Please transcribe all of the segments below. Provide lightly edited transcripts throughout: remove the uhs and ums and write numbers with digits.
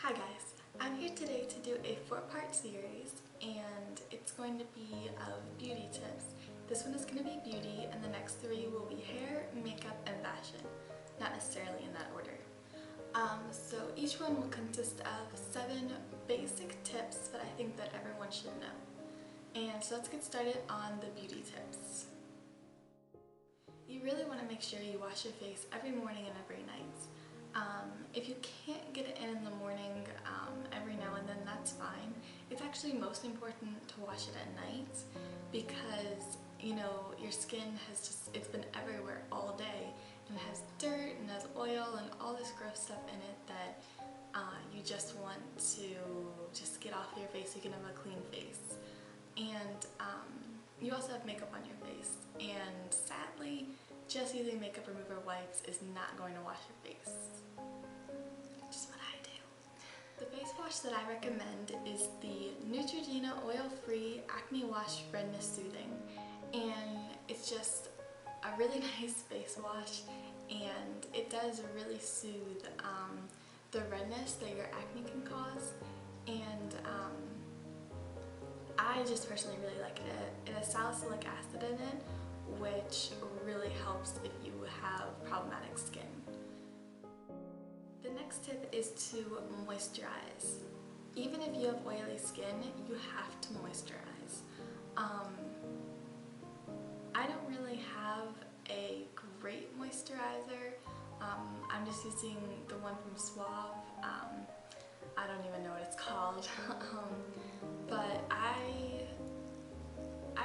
Hi guys, I'm here today to do a 4-part series and it's going to be of beauty tips. This one is going to be beauty and the next 3 will be hair, makeup, and fashion. Not necessarily in that order. So each one will consist of 7 basic tips that I think that everyone should know. And so let's get started on the beauty tips. You really want to make sure you wash your face every morning and every night. If you can't get it in the morning every now and then, that's fine. It's actually most important to wash it at night because, you know, your skin it's been everywhere all day and it has dirt and has oil and all this gross stuff in it that you just want to just get off your face so you can have a clean face. And you also have makeup on your face, and sadly just using makeup remover wipes is not going to wash your face. Just what I do. The face wash that I recommend is the Neutrogena Oil-Free Acne Wash Redness Soothing, and it's just a really nice face wash and it does really soothe the redness that your acne can cause. And I just personally really like it. It has salicylic acid in it, which really helps if you have problematic skin. The next tip is to moisturize. Even if you have oily skin, you have to moisturize. I don't really have a great moisturizer. I'm just using the one from Suave. I don't even know what it's called. But I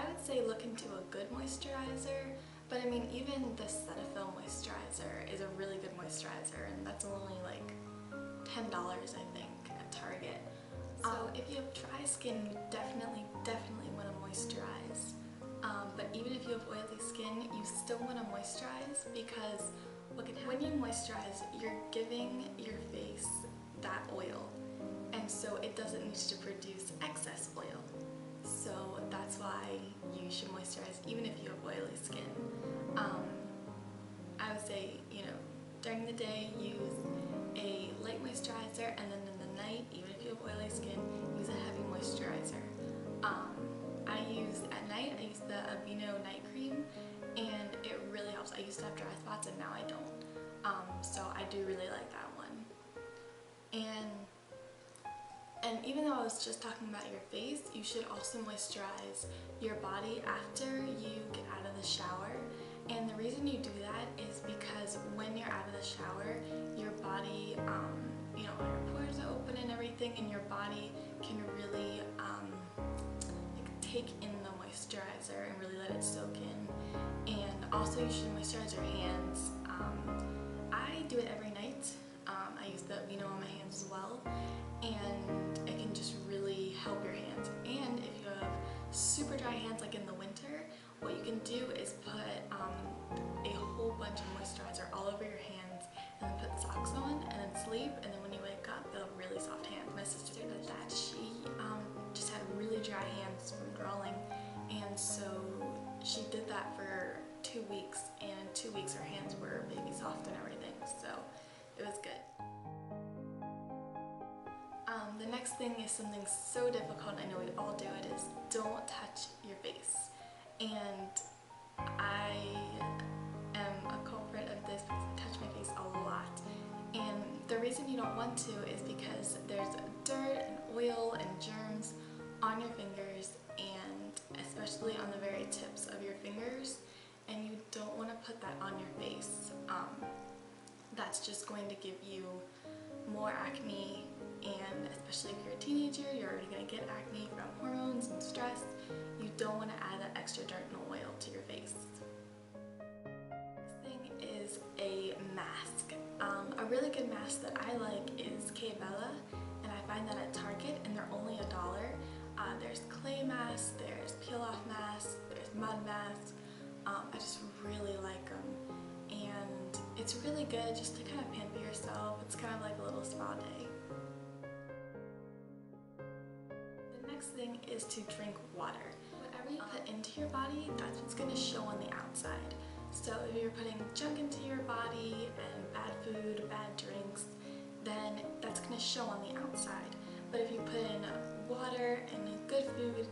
would say look into a good moisturizer. But I mean, even the Cetaphil moisturizer is a really good moisturizer, and that's only like $10 I think at Target. So if you have dry skin, you definitely want to moisturize. But even if you have oily skin, you still want to moisturize because when you moisturize, you're giving your face that oil, and so it doesn't need to produce excess oil. So that's why you should moisturize even if you have oily skin. I would say, you know, during the day use a light moisturizer, and then in the night, even if you have oily skin, use a heavy moisturizer. At night I use the Aveeno night cream, and it really helps. I used to have dry spots and now I don't. So I do really like that one. And even though I was just talking about your face, you should also moisturize your body after you get out of the shower. And the reason you do that is because when you're out of the shower, your body, you know, all your pores are open and everything, and your body can really take in the moisturizer and really let it soak in. And also you should moisturize your hands. I do it every night. I use the Aveeno on my hands as well, and it can just really help your hands. And if you have super dry hands like in the winter, what you can do is put a whole bunch of moisturizer all over your hands and then put socks on and then sleep, and then when you wake up they'll have really soft hands. My sister did that. She just had really dry hands from drawing, and so she did that for 2 weeks, and in 2 weeks her hands were baby soft and everything, so it was good. The next thing is something so difficult, I know we all do it, is don't touch your face. And I am a culprit of this because I touch my face a lot. And the reason you don't want to is because there's dirt and oil and germs on your fingers, and especially on the very tips of your fingers, and you don't want to put that on your face. That's just going to give you more acne, and especially if you're a teenager, you're already going to get acne from hormones and stress. You don't want to add that extra dirt and oil to your face. Next thing is a mask. A really good mask that I like is K-Bella, and I find that at Target, and they're only $1. There's clay masks, there's peel-off masks, there's mud masks. I just really like them, and it's really good just to kind of pamper yourself. It's kind of like a little spa day. The next thing is to drink water. Whatever you put into your body, that's what's going to show on the outside. So if you're putting junk into your body and bad food, bad drinks, then that's going to show on the outside. water and good food,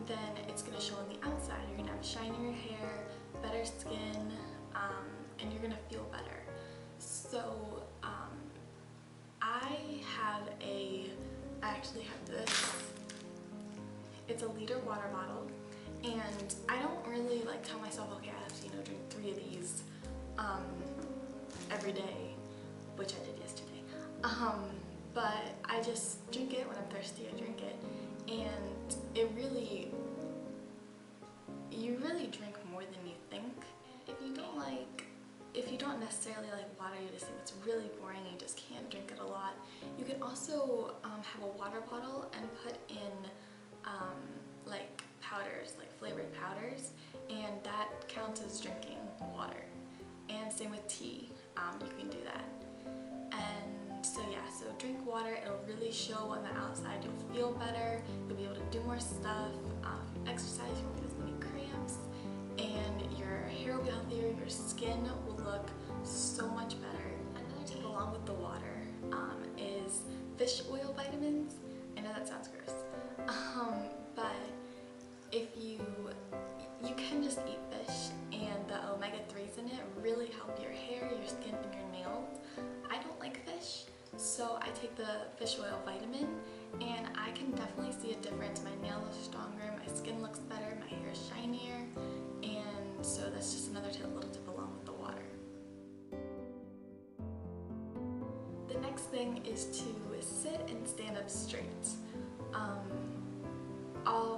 then it's going to show on the outside. You're going to have shinier hair, better skin, and you're going to feel better. So I actually have this. It's a liter water bottle, and I don't really like tell myself, okay, I have to, drink 3 of these every day, which I did yesterday. But I just drink it when I'm thirsty. I drink it, and you really drink more than you think. If you don't necessarily like water, you just think it's really boring, you just can't drink it a lot, you can also have a water bottle and put in like powders, like flavored powders, and that counts as drinking water. And same with tea, you can do that. And so yeah, so drink water, it'll really show on the outside, you'll feel better, you'll be able to do more stuff, exercise, you won't get as many cramps, and your hair will be healthier, your skin will look so much better. Another tip along with the water is fish oil vitamins. I know that sounds gross, but if you can just eat fish, and the omega-3s in it really help your hair, your skin, and your nails. I don't like fish, so I take the fish oil vitamin, and I can definitely see a difference. My nails are stronger, my skin looks better, my hair is shinier, and so that's just another little tip along with the water. The next thing is to sit and stand up straight.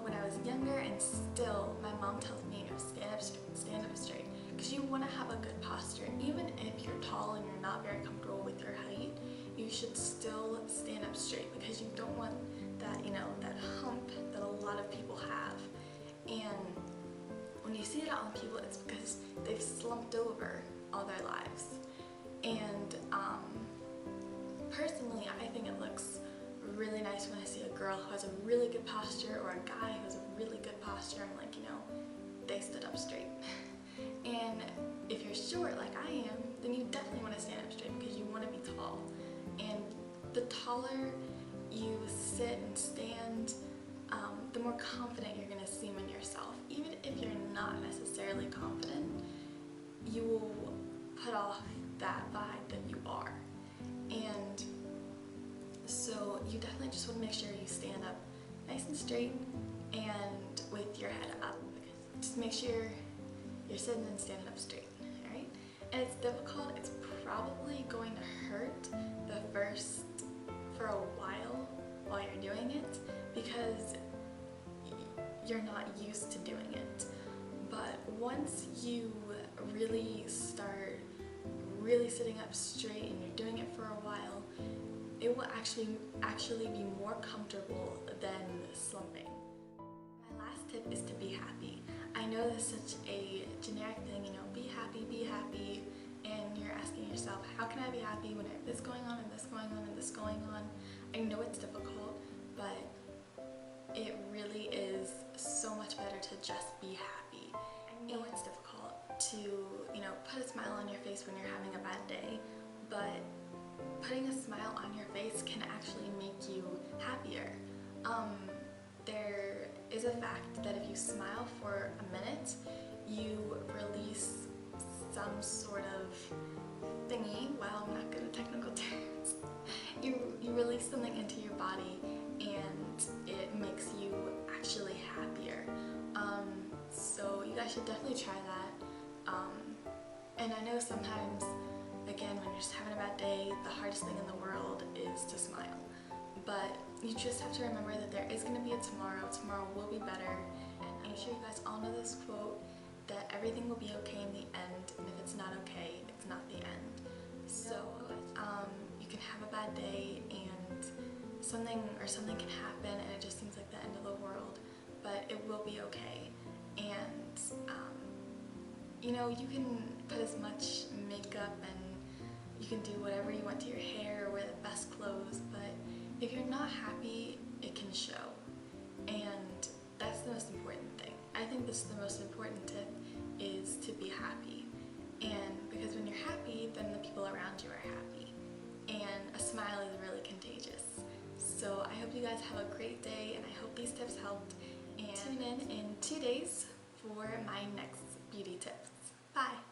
When I was younger, and still, my mom tells me, stand up straight, because you want to have a good posture. Even if you're tall and you're not very comfortable with your height, you should still stand up straight, because you don't want that, that hump that a lot of people have. And when you see it on people, it's because they've slumped over all their lives. And personally, I think it looks really nice when I see a girl who has a really good posture, or a guy who has a really good posture. I'm like, they stood up straight. And if you're short like I am, then you definitely want to stand up straight, because you want to be tall. And the taller you sit and stand, the more confident you're going to seem in yourself. Even if you're not necessarily confident, you will put off that vibe that you are. And so you definitely just want to make sure you stand up nice and straight and with your head up. Just make sure you're sitting and standing up straight, alright? And it's difficult, it's probably going to hurt for a while you're doing it, because you're not used to doing it. But once you really start sitting up straight and you're doing it for a while, it will actually be more comfortable than slumping. My last tip is to be happy. I know that's such a generic thing, be happy, and you're asking yourself, how can I be happy when I have this going on, and this going on, and this going on? I know it's difficult, but it really is so much better to just be happy. I know it's difficult to, put a smile on your face when you're having a bad day, but putting a smile on your face can actually make you happier. There is a fact that if you smile for a minute, you release some sort of thingy. Wow, I'm not good at technical terms. You release something into your body, and it makes you actually happier. So you guys should definitely try that. And I know sometimes, again, when you're just having a bad day, the hardest thing in the world is to smile. But you just have to remember that there is going to be a tomorrow. Tomorrow will be better. And I'm sure you guys all know this quote, that everything will be okay in the end, and if it's not okay, it's not the end. So you can have a bad day, and something can happen, and it just seems like the end of the world, but it will be okay. And you can put as much makeup, and you can do whatever you want to your hair, or wear the best clothes, but if you're not happy, it can show. And that's the most important thing. I think this is the most important tip, is to be happy. And because when you're happy, then the people around you are happy. And a smile is really contagious. So I hope you guys have a great day, and I hope these tips and tune in 2 days for my next beauty tips. Bye!